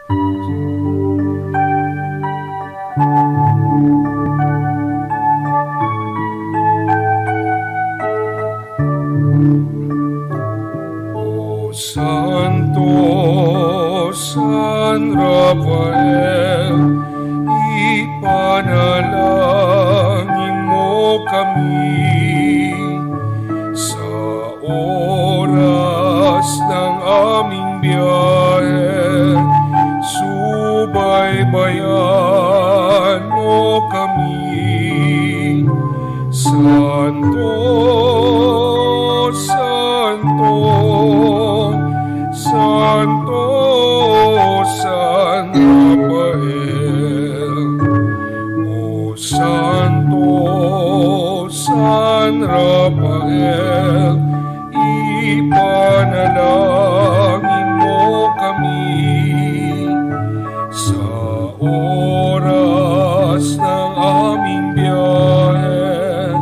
O Santo San Rafael, ipanalangin mo kami sa oras ng aming biyahe. Subaybayan mo kami, Santo, Santo, Santo San Rafael. O Santo San Rafael, ipanalangin mo kami sa oras ng aming biyahe.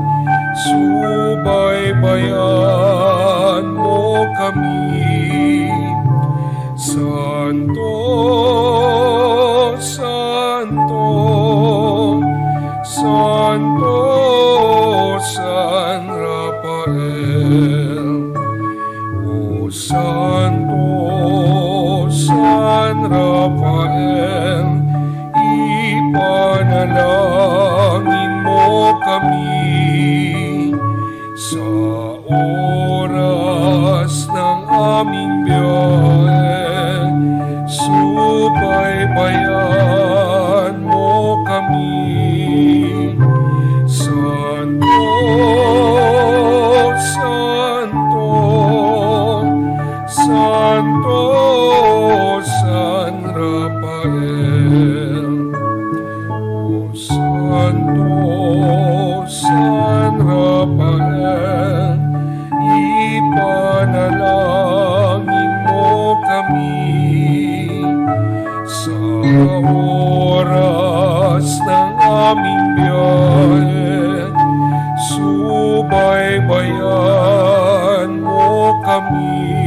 Subaybayan mo kami, Santo, Santo, Santo San Rafael. O Santo San Rafael, ipanalangin mo kami sa oras ng aming biyahe. Subaybayan mo kami, Santo, Santo, Santo San Rafael. O Santo San Rafael, ipanalangin mo kami sa oras ng aming biyahe. Subaybayan mo kami,